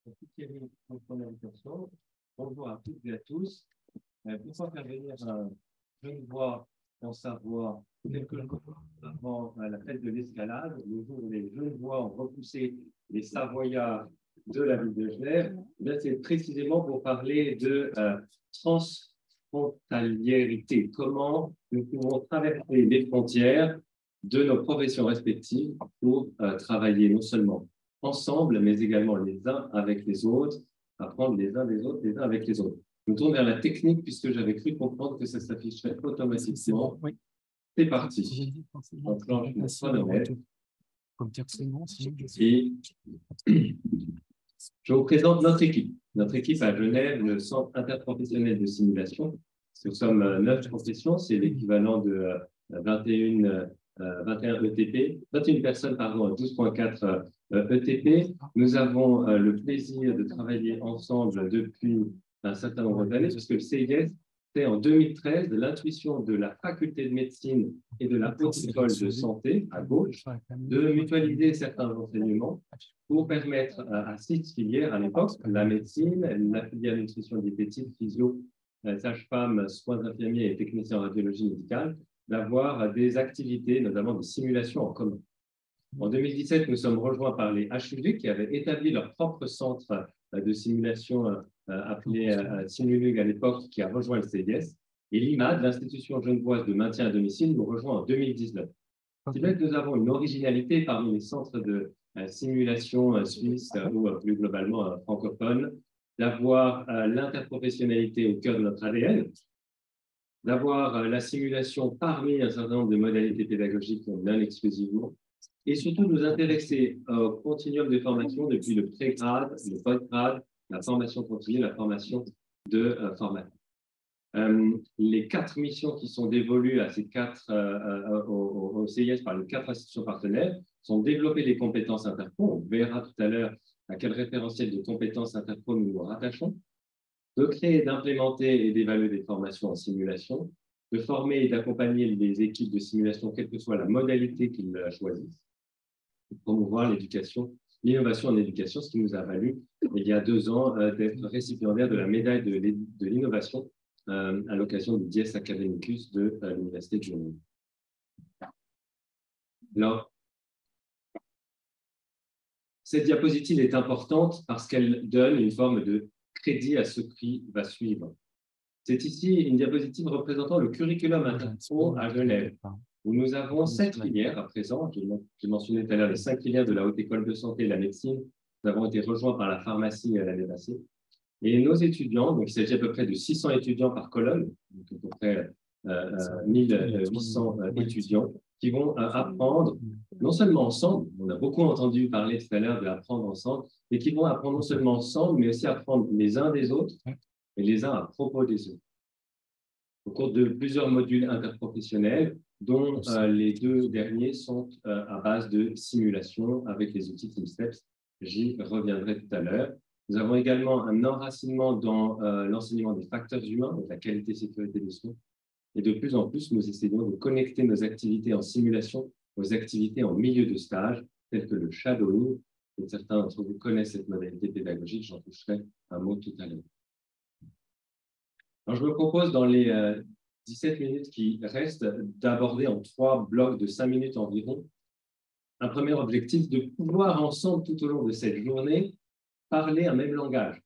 Merci Thierry pour ton invitation. Bonjour à toutes et à tous. Pourquoi faire venir un Genevois en Savoie quelques jours avant la fête de l'Escalade, le jour où les Genevois ont repoussé les Savoyards de la ville de Genève? C'est précisément pour parler de transfrontaliérité. Comment nous pouvons traverser les frontières de nos professions respectives pour travailler non seulement ensemble, mais également les uns avec les autres, apprendre les uns des autres, les uns avec les autres. Je me tourne vers la technique puisque j'avais cru comprendre que ça s'afficherait automatiquement. Oui. C'est parti. Enclenche mon chronomètre. Et je vous présente notre équipe. Notre équipe à Genève, le Centre interprofessionnel de simulation. Nous sommes 9 professions, c'est l'équivalent de 21 ETP, 21 personnes, pardon, 12,4 ETP. Nous avons le plaisir de travailler ensemble depuis un certain nombre d'années, puisque le CIS, c'est en 2013 l'intuition de la faculté de médecine et de la haute école de santé, à gauche, de mutualiser certains enseignements pour permettre à 6 filières à l'époque, la médecine, la filière nutrition diététique, physio, sage-femme, soins infirmiers et techniciens en radiologie médicale, d'avoir des activités, notamment des simulations en commun. En 2017, nous sommes rejoints par les HUG qui avaient établi leur propre centre de simulation appelé Simulug à l'époque, qui a rejoint le CIS. Et l'IMAD, l'Institution genevoise de maintien à domicile, nous rejoint en 2019. C'est vrai que nous avons une originalité parmi les centres de simulation suisses ou plus globalement francophones, d'avoir l'interprofessionnalité au cœur de notre ADN, d'avoir la simulation parmi un certain nombre de modalités pédagogiques, non exclusivement, et surtout nous intéresser au continuum de formation depuis le pré-grade, le post-grade, la formation continue, la formation de formateurs. Les 4 missions qui sont dévolues à ces 4 au CIS par les 4 institutions partenaires sont développer les compétences interpro. On verra tout à l'heure à quel référentiel de compétences interpro nous nous rattachons, de créer, d'implémenter et d'évaluer des formations en simulation, de former et d'accompagner les équipes de simulation, quelle que soit la modalité qu'ils choisissent, pour promouvoir l'éducation, l'innovation en éducation, ce qui nous a valu, il y a 2 ans, d'être récipiendaire de la médaille de l'innovation à l'occasion du Dies Academicus de l'Université de Genève. Alors, cette diapositive est importante parce qu'elle donne une forme de crédit à ce qui va suivre. C'est ici une diapositive représentant le curriculum interpro à Genève, où nous avons 7 filières à présent. J'ai mentionné tout à l'heure les 5 filières de la Haute École de Santé et la médecine. Nous avons été rejoints par la pharmacie l'année passée. Et nos étudiants, donc il s'agit à peu près de 600 étudiants par colonne, donc à peu près 1800 étudiants, qui vont apprendre non seulement ensemble, on a beaucoup entendu parler tout à l'heure de apprendre ensemble, mais qui vont apprendre non seulement ensemble, mais aussi apprendre les uns des autres et les uns à propos des autres. Au cours de plusieurs modules interprofessionnels, dont les 2 derniers sont à base de simulation avec les outils TeamSteps. J'y reviendrai tout à l'heure. Nous avons également un enracinement dans l'enseignement des facteurs humains, donc la qualité et sécurité des soins. Et de plus en plus, nous essayons de connecter nos activités en simulation aux activités en milieu de stage, telles que le shadowing. Et certains d'entre vous connaissent cette modalité pédagogique, j'en toucherai un mot tout à l'heure. Alors, je me propose, dans les 17 minutes qui restent, d'aborder en 3 blocs de 5 minutes environ un premier objectif de pouvoir ensemble, tout au long de cette journée, parler un même langage.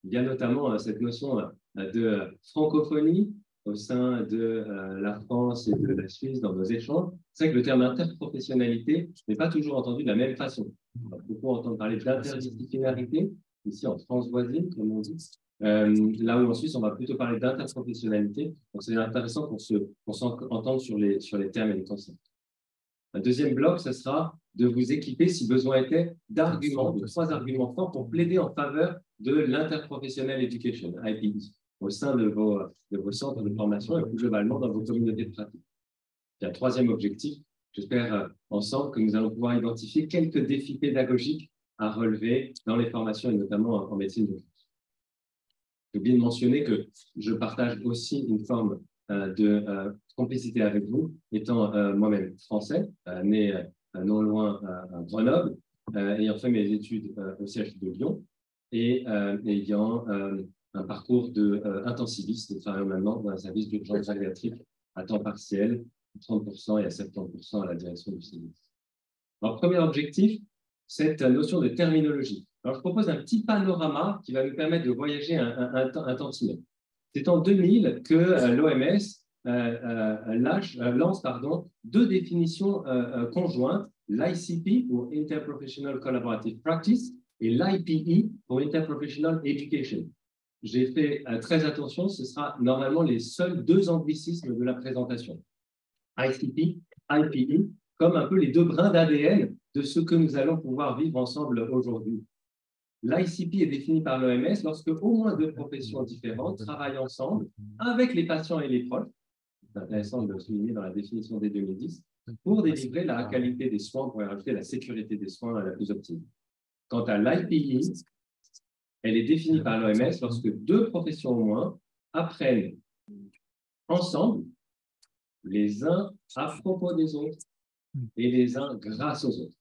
Il y a notamment cette notion de francophonie au sein de la France et de la Suisse dans nos échanges. C'est vrai que le terme interprofessionnalité n'est pas toujours entendu de la même façon. On va beaucoup entendre parler d'interdisciplinarité, ici en France voisine, comme on dit. Là où en Suisse, on va plutôt parler d'interprofessionnalité. Donc, c'est intéressant qu'on s'entende sur les termes et les concepts. Un deuxième bloc, ce sera de vous équiper, si besoin était, d'arguments, de 3 arguments forts pour plaider en faveur de l'Interprofessional Education, IPE, au sein de vos centres de formation et plus globalement dans vos communautés de pratique. Il y a un 3e objectif, j'espère ensemble que nous allons pouvoir identifier quelques défis pédagogiques à relever dans les formations et notamment en médecine de France. J'ai oublié de mentionner que je partage aussi une forme de complicité avec vous, étant moi-même français, né non loin à Grenoble, ayant fait mes études au CHU de Lyon. et ayant un parcours d'intensiviste, travaillant maintenant dans un service d'urgence gériatrique à temps partiel, 30% et à 70% à la direction du service. Alors, premier objectif, cette notion de terminologie. Alors, je propose un petit panorama qui va nous permettre de voyager un tantinet. C'est en 2000 que l'OMS lance deux définitions conjointes, l'ICP pour Interprofessional Collaborative Practice et l'IPE pour Interprofessional Education. J'ai fait très attention, ce sera normalement les seuls deux anglicismes de la présentation. ICP, IPE, comme un peu les deux brins d'ADN de ce que nous allons pouvoir vivre ensemble aujourd'hui. L'ICP est défini par l'OMS lorsque au moins deux professions différentes travaillent ensemble avec les patients et les proches, c'est intéressant de le souligner dans la définition des 2010, pour délivrer la qualité des soins, pour rajouter la sécurité des soins la plus optimale. Quant à l'IPE, elle est définie par l'OMS lorsque deux professions au moins apprennent ensemble, les uns à propos des autres et les uns grâce aux autres.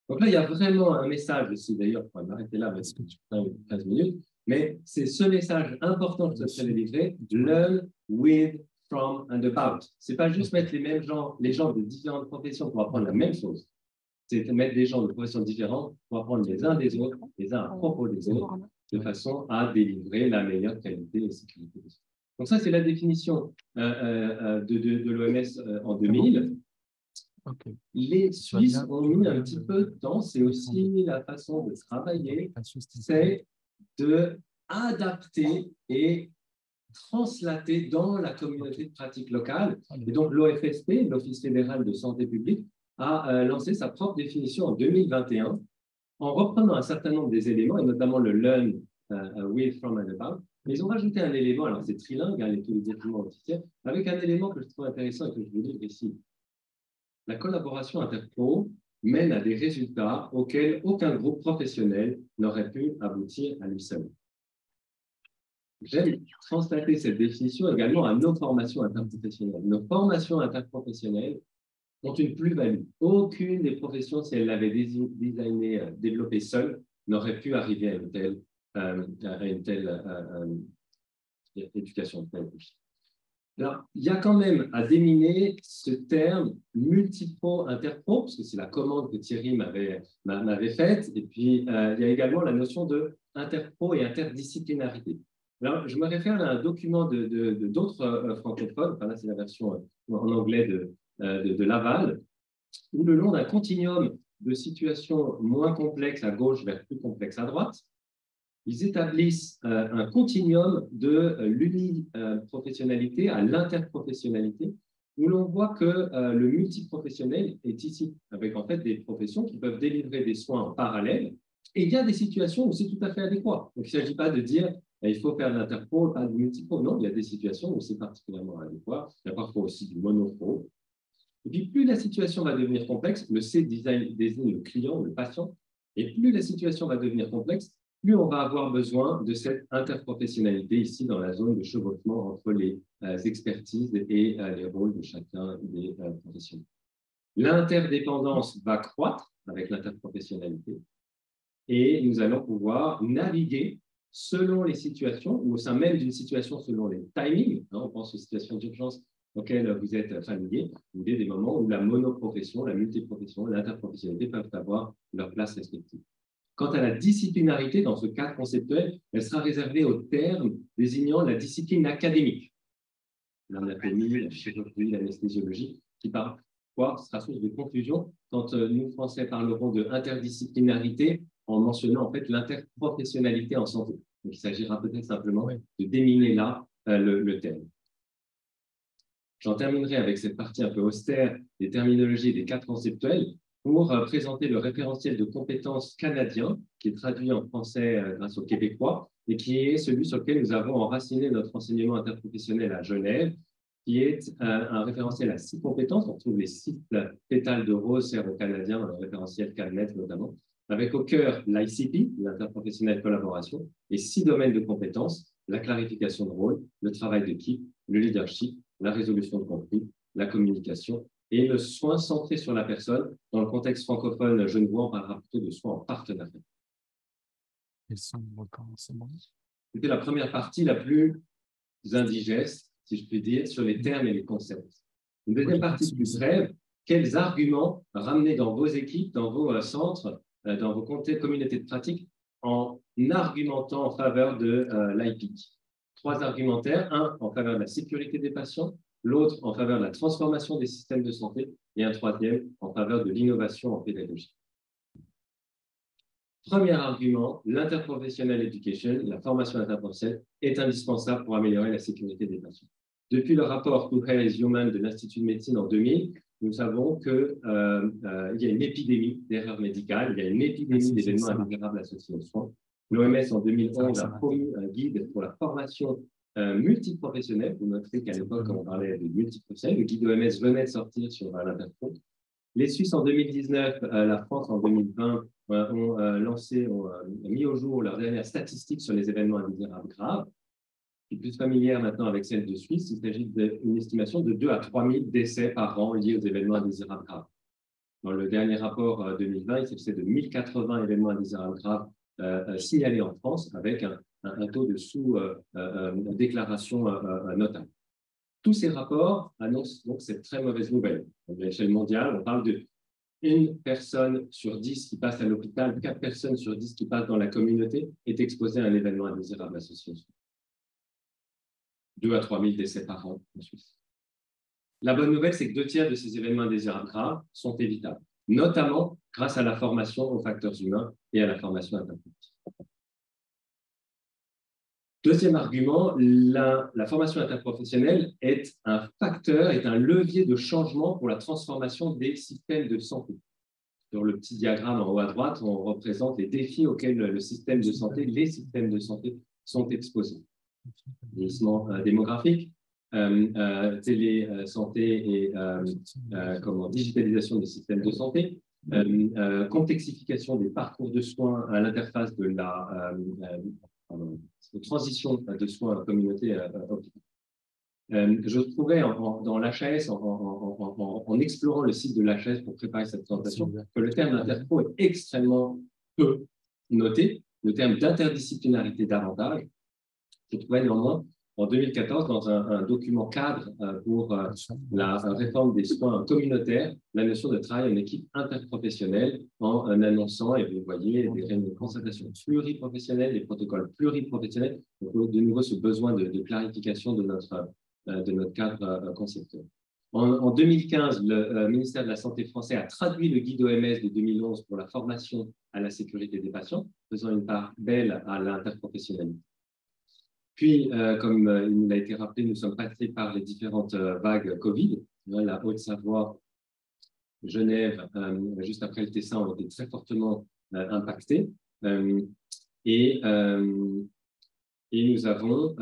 Donc là, il y a vraiment un message aussi, d'ailleurs, on va m'arrêter là parce que je prends 15 minutes, mais c'est ce message important que je souhaiterais délivrer, learn with, from and about. Ce n'est pas juste mettre les gens de différentes professions pour apprendre la même chose, c'est mettre des gens de professions différentes pour apprendre les uns des autres, les uns à propos des autres, de façon à délivrer la meilleure qualité et sécurité. Donc ça, c'est la définition de l'OMS en 2000. Okay. Les Suisses ont mis un petit peu de temps, c'est aussi la façon de travailler, c'est d'adapter et translater dans la communauté de pratique locale. Et donc l'OFSP, l'Office fédéral de santé publique, a lancé sa propre définition en 2021 en reprenant un certain nombre des éléments, et notamment le learn with, from and about. Mais ils ont rajouté un élément, alors c'est trilingue, tous les documents officiels, avec un élément que je trouve intéressant et que je vous livre ici. La collaboration interpro mène à des résultats auxquels aucun groupe professionnel n'aurait pu aboutir à lui seul. J'aime translater cette définition également à nos formations interprofessionnelles. Nos formations interprofessionnelles ont une plus-value. Aucune des professions, si elle l'avait designé, développée seule, n'aurait pu arriver à une telle éducation pédagogique. Alors, il y a quand même à déminer ce terme multipro, interpro, parce que c'est la commande que Thierry m'avait faite, et puis il y a également la notion de interpro et interdisciplinarité. Alors, je me réfère à un document d'autres francophones, enfin là c'est la version en anglais de Laval, où le long d'un continuum de situations moins complexes à gauche vers plus complexes à droite, ils établissent un continuum de l'uniprofessionnalité à l'interprofessionnalité, où l'on voit que le multiprofessionnel est ici, avec en fait des professions qui peuvent délivrer des soins en parallèle, et il y a des situations où c'est tout à fait adéquat. Donc, il ne s'agit pas de dire il faut faire de l'interpro, pas du multipro. Non, il y a des situations où c'est particulièrement adéquat. Il y a parfois aussi du monopro. Et puis, plus la situation va devenir complexe, le C désigne le client, le patient, et plus la situation va devenir complexe, plus on va avoir besoin de cette interprofessionnalité ici dans la zone de chevauchement entre les expertises et les rôles de chacun des professionnels. L'interdépendance va croître avec l'interprofessionnalité et nous allons pouvoir naviguer selon les situations ou au sein même d'une situation selon les timings. On pense aux situations d'urgence auxquelles vous êtes familiers, ou des moments où la monoprofession, la multiprofession, l'interprofessionnalité peuvent avoir leur place respective. Quant à la disciplinarité, dans ce cadre conceptuel, elle sera réservée au terme désignant la discipline académique. L'anatomie, la chirurgie, l'anesthésiologie, qui parfois sera source de confusion quand nous, Français, parlerons de interdisciplinarité en mentionnant en fait l'interprofessionnalité en santé. Donc, il s'agira peut-être simplement de déminer là le terme. J'en terminerai avec cette partie un peu austère des terminologies et des cadres conceptuels pour présenter le référentiel de compétences canadien, qui est traduit en français grâce au québécois, et qui est celui sur lequel nous avons enraciné notre enseignement interprofessionnel à Genève, qui est un référentiel à 6 compétences. On retrouve les 6 pétales de rose séro-canadien dans le référentiel CANMET notamment, avec au cœur l'ICP, l'interprofessionnel collaboration, et 6 domaines de compétences, la clarification de rôle, le travail d'équipe, le leadership, la résolution de conflits, la communication et le soin centré sur la personne. Dans le contexte francophone genevois, on parlera plutôt de soins en partenariat. C'était la première partie la plus indigeste, si je puis dire, sur les termes et les concepts. Une deuxième partie plus brève, quels arguments ramener dans vos équipes, dans vos centres, dans vos communautés de pratique, en argumentant en faveur de l'IPIC. 3 argumentaires, un en faveur de la sécurité des patients, l'autre en faveur de la transformation des systèmes de santé et un troisième en faveur de l'innovation en pédagogie. Premier argument, l'interprofessionnel education, la formation interprofessionnelle, est indispensable pour améliorer la sécurité des patients. Depuis le rapport To Health is Human de l'Institut de médecine en 2000, nous savons qu'il y a une épidémie d'erreurs médicales, il y a une épidémie d'événements indésirables associés aux soins. L'OMS en 2011 a promu un guide pour la formation multiprofessionnelle. Vous noterez qu'à l'époque, on parlait de multiprofessionnel. Le guide OMS venait de sortir sur l'interpro. Les Suisses en 2019, la France en 2020 ont mis au jour leurs dernières statistiques sur les événements indésirables graves. Je suis plus familière maintenant avec celle de Suisse. Il s'agit d'une estimation de 2 à 3 000 décès par an liés aux événements indésirables graves. Dans le dernier rapport 2020, il s'agissait de 1080 événements indésirables graves signalés en France avec un taux de sous-déclaration notable. Tous ces rapports annoncent donc cette très mauvaise nouvelle. À l'échelle mondiale, on parle de 1 personne sur 10 qui passe à l'hôpital, 4 personnes sur 10 qui passent dans la communauté est exposée à un événement indésirable associé. 2 à 3 000 décès par an en Suisse. La bonne nouvelle, c'est que 2 tiers de ces événements indésirables graves sont évitables, notamment grâce à la formation aux facteurs humains et à la formation interprofessionnelle. Deuxième argument, la formation interprofessionnelle est un facteur, est un levier de changement pour la transformation des systèmes de santé. Sur le petit diagramme en haut à droite, on représente les défis auxquels les systèmes de santé sont exposés. Vieillissement démographique, télésanté et digitalisation des systèmes de santé, complexification des parcours de soins à l'interface de la transition de soins en communauté. Je trouvais dans l'HAS, en explorant le site de l'HAS pour préparer cette présentation, que le terme d'interpro est extrêmement peu noté, le terme d'interdisciplinarité davantage. Je trouvais néanmoins en 2014, dans un document cadre pour la réforme des soins communautaires, la notion de travail en équipe interprofessionnelle en annonçant, et vous voyez, des concertations pluriprofessionnelles, des protocoles pluriprofessionnels, donc de nouveau ce besoin de clarification de notre cadre conceptuel. En 2015, le ministère de la Santé français a traduit le guide OMS de 2011 pour la formation à la sécurité des patients, faisant une part belle à l'interprofessionnalité. Puis, comme il nous a été rappelé, nous sommes passés par les différentes vagues Covid. La Haute-Savoie, Genève, juste après le Tessin, ont été très fortement impactés. Et nous avons,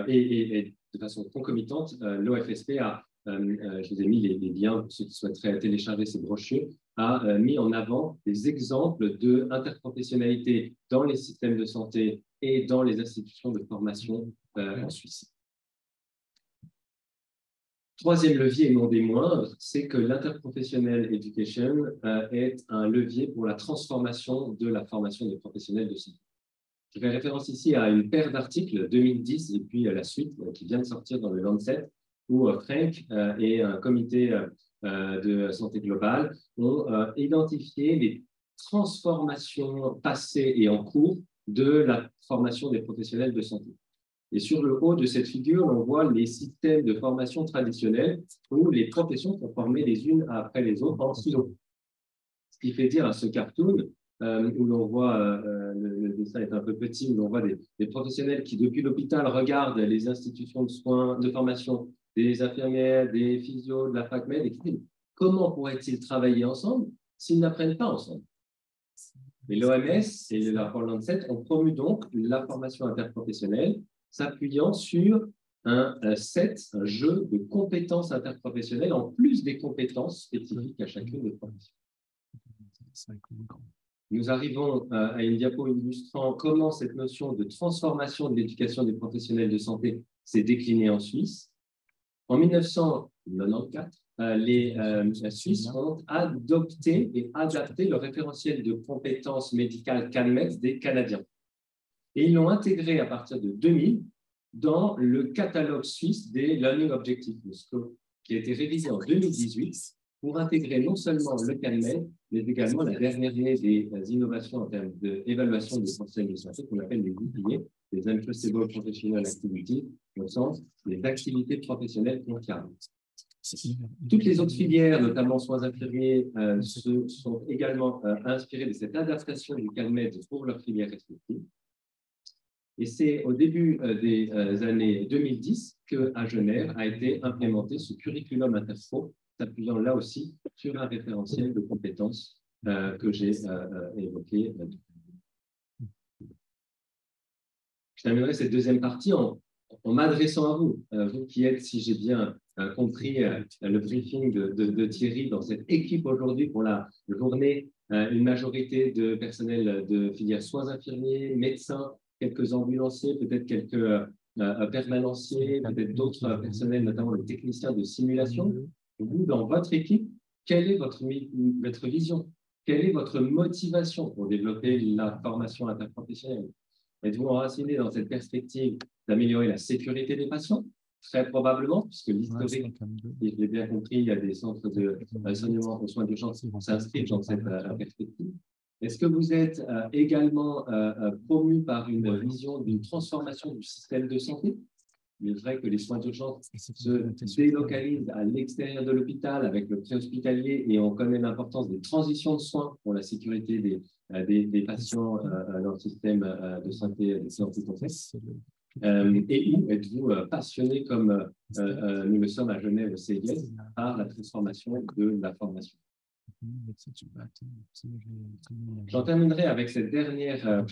et de façon concomitante, l'OFSP a, je vous ai mis les liens pour ceux qui souhaiteraient télécharger ces brochures, a mis en avant des exemples d'interprofessionnalité dans les systèmes de santé et dans les institutions de formation en Suisse. Troisième levier, et non des moindres, c'est que l'interprofessionnel education est un levier pour la transformation de la formation des professionnels de santé. Je fais référence ici à une paire d'articles 2010 et puis à la suite qui vient de sortir dans le Lancet, où Frank et un comité de santé globale ont identifié les transformations passées et en cours de la formation des professionnels de santé. Et sur le haut de cette figure, on voit les systèmes de formation traditionnels où les professions sont formées les unes après les autres en silo. Ce qui fait dire à ce cartoon, où l'on voit, le dessin est un peu petit, où l'on voit des professionnels qui, depuis l'hôpital, regardent les institutions de soins, de formation, des infirmières, des physios, de la FACMED, et qui disent comment pourraient-ils travailler ensemble s'ils n'apprennent pas ensemble? Et l'OMS et le rapport Lancet ont promu donc la formation interprofessionnelle, s'appuyant sur un jeu de compétences interprofessionnelles en plus des compétences spécifiques à chacune des professions. Nous arrivons à une diapo illustrant comment cette notion de transformation de l'éducation des professionnels de santé s'est déclinée en Suisse. En 1994, les Suisses ont adopté et adapté le référentiel de compétences médicales CANMEX des Canadiens. Et ils l'ont intégré à partir de 2000 dans le catalogue suisse des Learning Objectives, le SCORE, qui a été révisé en 2018 pour intégrer non seulement le CALMED, mais également la dernière des innovations en termes d'évaluation des conseils de santé qu'on appelle les IPA, les Untrustable Professional Activities, au sens des activités professionnelles confiables. Toutes les autres filières, notamment soins infirmiers, se sont également inspirées de cette adaptation du CALMED pour leurs filières respectives. Et c'est au début des années 2010 qu'à Genève a été implémenté ce curriculum interpro, s'appuyant là aussi sur un référentiel de compétences que j'ai évoqué. Je terminerai cette deuxième partie en m'adressant à vous, vous qui êtes, si j'ai bien compris le briefing de Thierry, dans cette équipe aujourd'hui pour la journée, une majorité de personnel de filière soins infirmiers, médecins, quelques ambulanciers, peut-être quelques permanenciers, peut-être d'autres personnels, notamment les techniciens de simulation. Vous, dans votre équipe, quelle est votre vision? Quelle est votre motivation pour développer la formation interprofessionnelle? Êtes-vous enraciné dans cette perspective d'améliorer la sécurité des patients? Très probablement, puisque l'historique, si je l'ai bien compris, il y a des centres de soignement aux soins d'urgence qui s'inscrivent dans cette perspective. Est-ce que vous êtes également promu par une vision d'une transformation du système de santé? Il est vrai que les soins d'urgence se délocalisent à l'extérieur de l'hôpital avec le préhospitalier et on connaît l'importance des transitions de soins pour la sécurité des patients dans le système de santé de santé complexe. Et où êtes-vous passionné comme nous le sommes à Genève au CIS par la transformation de la formation? J'en terminerai avec cette dernière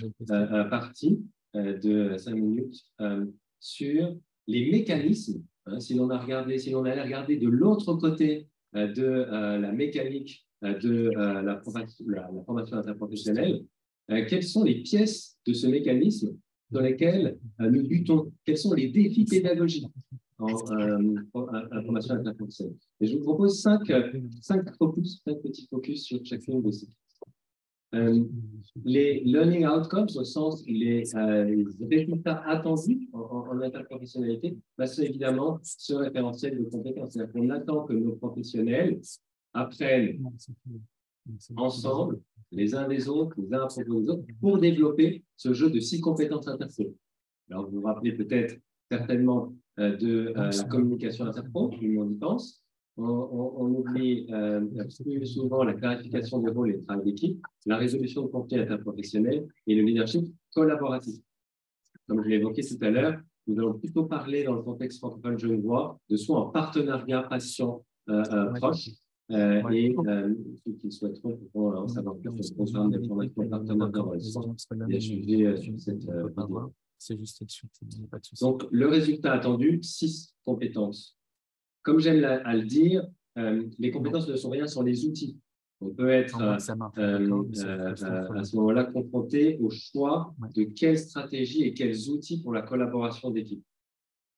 partie de 5 minutes sur les mécanismes. Si l'on allait regarder de l'autre côté de la mécanique de la formation interprofessionnelle, quelles sont les pièces de ce mécanisme dans lesquelles nous butons? Quels sont les défis pédagogiques en formation interprofessionnelle? Et je vous propose cinq petits focus sur chacune de ces questions. Les learning outcomes, au sens les résultats attendus en interprofessionnalité, c'est évidemment ce référentiel de compétences. C'est-à-dire qu'on attend que nos professionnels apprennent ensemble, les uns des autres, les uns à propos des autres, pour développer ce jeu de 6 compétences interpro. Alors, vous vous rappelez peut-être certainement de la communication interpro, tout le monde y pense. On oublie plus souvent la clarification des rôles et le travail d'équipe, la résolution de conflits interprofessionnels et le leadership collaboratif. Comme je l'ai évoqué tout à l'heure, nous allons plutôt parler dans le contexte francophone genevois de soit en partenariat patient proche, et ceux qui souhaiteront pourront en savoir plus sur le programme de formation partenariat dans le sens et sujet sur cette vidéo. Donc, le résultat attendu, 6 compétences. Comme j'aime à le dire, les compétences ne sont rien sans les outils. On peut être à ce moment-là confronté au choix de quelles stratégies et quels outils pour la collaboration d'équipe.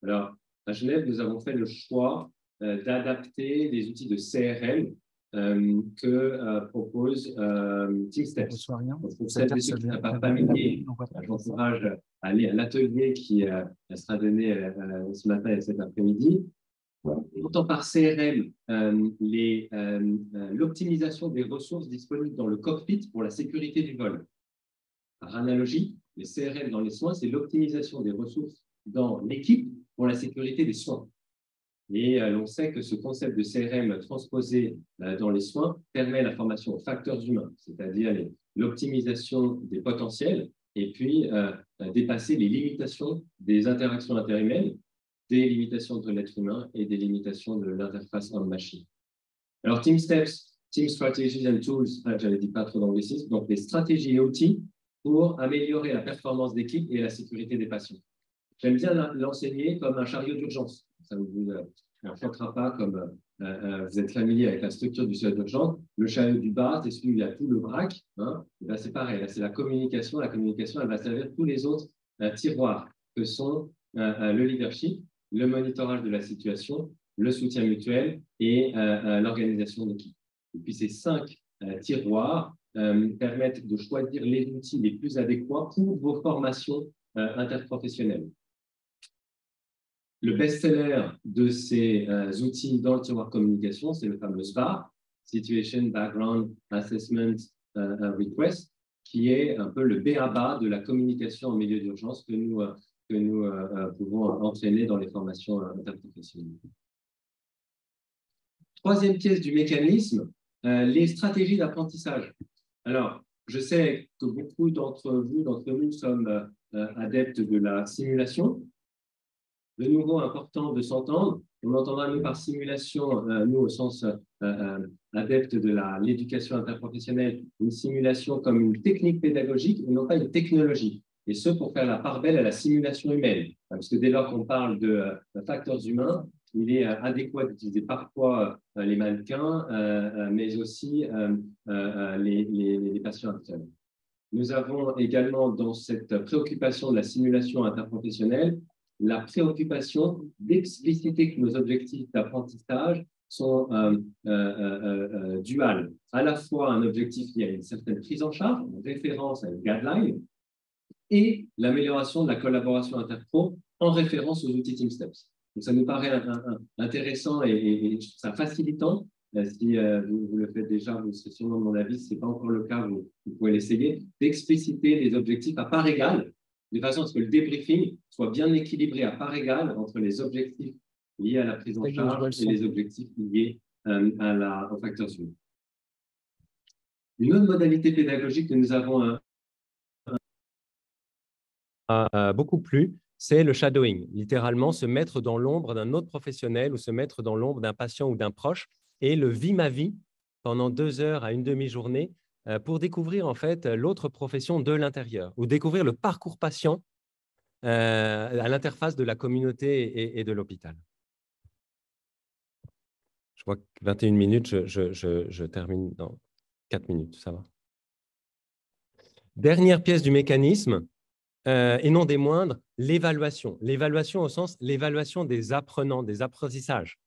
Alors, à Genève, nous avons fait le choix d'adapter les outils de CRM que propose TeamSteps. Pour celles et ceux qui ne sont pas familiers, j'encourage à aller à l'atelier qui sera donné ce matin et cet après-midi. Pourtant, par CRM, l'optimisation des ressources disponibles dans le cockpit pour la sécurité du vol. Par analogie, les CRM dans les soins, c'est l'optimisation des ressources dans l'équipe pour la sécurité des soins. Et l'on sait que ce concept de CRM transposé dans les soins permet la formation aux facteurs humains, c'est-à-dire l'optimisation des potentiels et puis dépasser les limitations des interactions interhumaines, des limitations de l'être humain et des limitations de l'interface homme-machine. Alors, TeamSteps, Team Strategies and Tools, je n'avais dit pas trop d'anglicisme, donc des stratégies et outils pour améliorer la performance d'équipe et la sécurité des patients. J'aime bien l'enseigner comme un chariot d'urgence. Ça ne vous choquera pas comme vous êtes familier avec la structure du chariot d'urgence. Le chariot du bas, c'est celui où il y a tout le vrac. C'est pareil, c'est la communication. La communication, elle va servir tous les autres tiroirs que sont le leadership, le monitorage de la situation, le soutien mutuel et l'organisation d'équipe. Et puis ces 5 tiroirs permettent de choisir les outils les plus adéquats pour vos formations interprofessionnelles. Le best-seller de ces outils dans le tiroir communication, c'est le fameux SBAR, Situation Background Assessment Request, qui est un peu le b.a.-ba de la communication en milieu d'urgence que nous pouvons entraîner dans les formations interprofessionnelles. Troisième pièce du mécanisme, les stratégies d'apprentissage. Alors, je sais que beaucoup d'entre nous sommes adeptes de la simulation. De nouveau, important de s'entendre. On entendra, nous, par simulation, nous, au sens adepte de l'éducation interprofessionnelle, une simulation comme une technique pédagogique et non pas une technologie. Et ce, pour faire la part belle à la simulation humaine. Parce que dès lors qu'on parle de facteurs humains, il est adéquat d'utiliser parfois les mannequins, mais aussi les patients actuels. Nous avons également, dans cette préoccupation de la simulation interprofessionnelle, la préoccupation d'expliciter que nos objectifs d'apprentissage sont duals. À la fois un objectif qui a une certaine prise en charge, une référence à une guideline, et l'amélioration de la collaboration interpro en référence aux outils TeamSteps. Donc, ça nous paraît intéressant et ça facilitant. Si vous le faites déjà, vous serez sûrement de mon avis. Si ce n'est pas encore le cas, vous pouvez l'essayer, d'expliciter les objectifs à part égale, de façon à ce que le débriefing soit bien équilibré à part égale entre les objectifs liés à la prise en charge et les objectifs liés aux facteurs humains. Une autre modalité pédagogique que nous avons beaucoup plu, c'est le shadowing, littéralement se mettre dans l'ombre d'un autre professionnel ou se mettre dans l'ombre d'un patient ou d'un proche et le vie ma vie pendant 2 heures à une demi-journée pour découvrir en fait l'autre profession de l'intérieur ou découvrir le parcours patient à l'interface de la communauté et de l'hôpital. Je vois que 21 minutes, je termine dans 4 minutes, ça va. Dernière pièce du mécanisme, et non des moindres, l'évaluation. L'évaluation au sens, l'évaluation des apprenants, des apprentissages.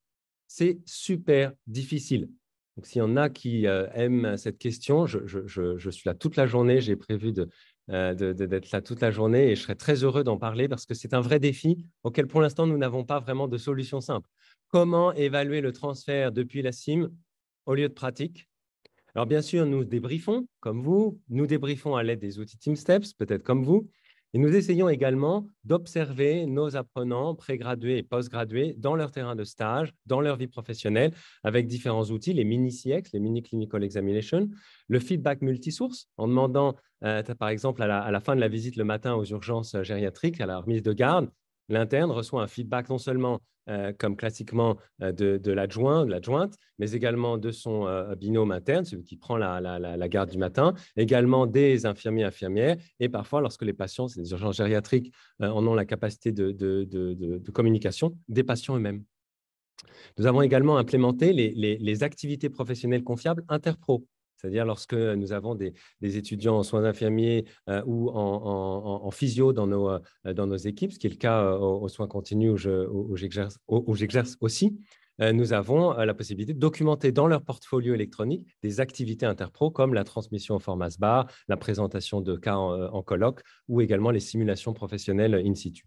C'est super difficile. Donc, s'il y en a qui aiment cette question, je suis là toute la journée, j'ai prévu d'être là toute la journée et je serai très heureux d'en parler parce que c'est un vrai défi auquel pour l'instant nous n'avons pas vraiment de solution simple. Comment évaluer le transfert depuis la CIM au lieu de pratique? Alors bien sûr, nous débriefons comme vous, nous débriefons à l'aide des outils TeamSteps, peut-être comme vous, et nous essayons également d'observer nos apprenants prégradués et postgradués dans leur terrain de stage, dans leur vie professionnelle, avec différents outils, les mini-CX, les mini-clinical examination, le feedback multisource, en demandant, par exemple, à la fin de la visite le matin aux urgences gériatriques, à la remise de garde, l'interne reçoit un feedback non seulement comme classiquement de l'adjoint, de l'adjointe, mais également de son binôme interne, celui qui prend la garde du matin, également des infirmiers, infirmières, et parfois, lorsque les patients, c'est des urgences gériatriques, en ont la capacité de communication, des patients eux-mêmes. Nous avons également implémenté les activités professionnelles confiables interpro. C'est-à-dire lorsque nous avons des étudiants en soins infirmiers ou en physio dans nos équipes, ce qui est le cas aux soins continus où j'exerce aussi, nous avons la possibilité de documenter dans leur portfolio électronique des activités interpro comme la transmission au format SBAR, la présentation de cas en colloque ou également les simulations professionnelles in situ.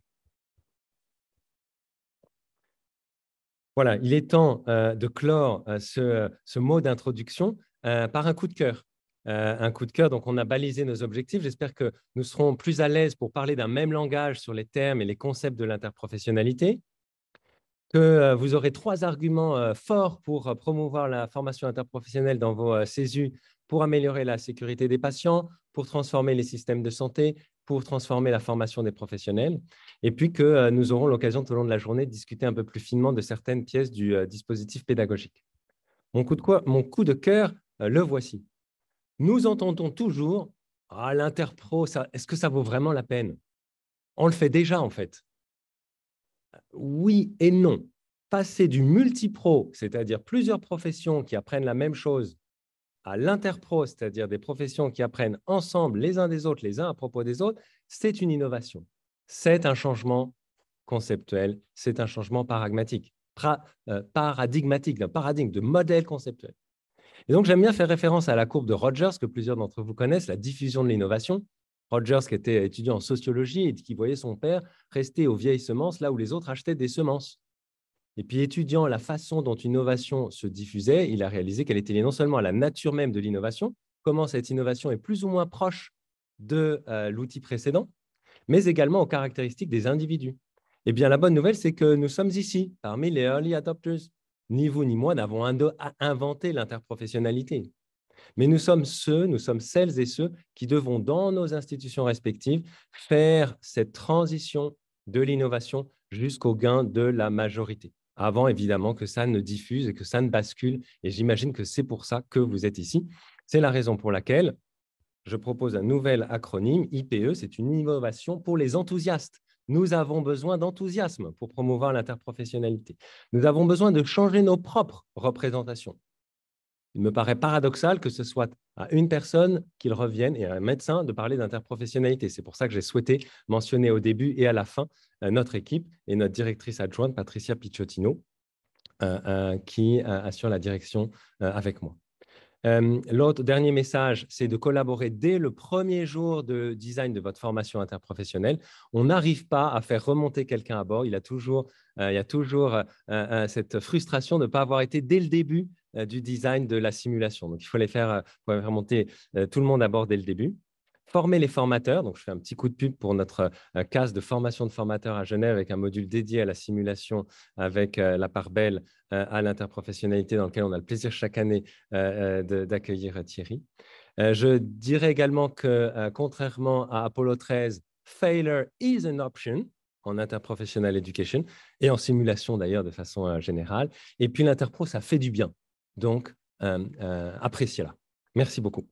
Voilà, il est temps de clore ce mot d'introduction par un coup de cœur. Un coup de cœur, donc on a balisé nos objectifs. J'espère que nous serons plus à l'aise pour parler d'un même langage sur les termes et les concepts de l'interprofessionnalité, que vous aurez 3 arguments forts pour promouvoir la formation interprofessionnelle dans vos CESU pour améliorer la sécurité des patients, pour transformer les systèmes de santé, pour transformer la formation des professionnels, et puis que nous aurons l'occasion tout au long de la journée de discuter un peu plus finement de certaines pièces du dispositif pédagogique. Mon coup de cœur, le voici. Nous entendons toujours « Ah, l'interpro, est-ce que ça vaut vraiment la peine ?» On le fait déjà, en fait. Oui et non. Passer du multipro, c'est-à-dire plusieurs professions qui apprennent la même chose, à l'interpro, c'est-à-dire des professions qui apprennent ensemble les uns des autres, les uns à propos des autres, c'est une innovation. C'est un changement conceptuel, c'est un changement paradigmatique, de modèle conceptuel. Et donc, j'aime bien faire référence à la courbe de Rogers, que plusieurs d'entre vous connaissent, la diffusion de l'innovation. Rogers, qui était étudiant en sociologie et qui voyait son père rester aux vieilles semences là où les autres achetaient des semences. Et puis, étudiant la façon dont une innovation se diffusait, il a réalisé qu'elle était liée non seulement à la nature même de l'innovation, comment cette innovation est plus ou moins proche de l'outil précédent, mais également aux caractéristiques des individus. Eh bien, la bonne nouvelle, c'est que nous sommes ici, parmi les early adopters. Ni vous ni moi n'avons inventé l'interprofessionnalité. Mais nous sommes celles et ceux qui devons, dans nos institutions respectives, faire cette transition de l'innovation jusqu'au gain de la majorité. Avant, évidemment, que ça ne diffuse et que ça ne bascule. Et j'imagine que c'est pour ça que vous êtes ici. C'est la raison pour laquelle je propose un nouvel acronyme, IPE, c'est une innovation pour les enthousiastes. Nous avons besoin d'enthousiasme pour promouvoir l'interprofessionnalité. Nous avons besoin de changer nos propres représentations. Il me paraît paradoxal que ce soit à une personne qu'il revienne et à un médecin de parler d'interprofessionnalité. C'est pour ça que j'ai souhaité mentionner au début et à la fin notre équipe et notre directrice adjointe, Patricia Picciottino, qui assure la direction avec moi. L'autre dernier message, c'est de collaborer dès le premier jour de design de votre formation interprofessionnelle. On n'arrive pas à faire remonter quelqu'un à bord. Il y a toujours cette frustration de ne pas avoir été dès le début du design de la simulation. Donc, il faut faire remonter tout le monde à bord dès le début. Former les formateurs. Donc, je fais un petit coup de pub pour notre case de formation de formateurs à Genève avec un module dédié à la simulation avec la part belle à l'interprofessionnalité dans lequel on a le plaisir chaque année d'accueillir Thierry. Je dirais également que, contrairement à Apollo 13, failure is an option en interprofessional education et en simulation d'ailleurs de façon générale. Et puis l'interpro, ça fait du bien. Donc, appréciez-la. Merci beaucoup.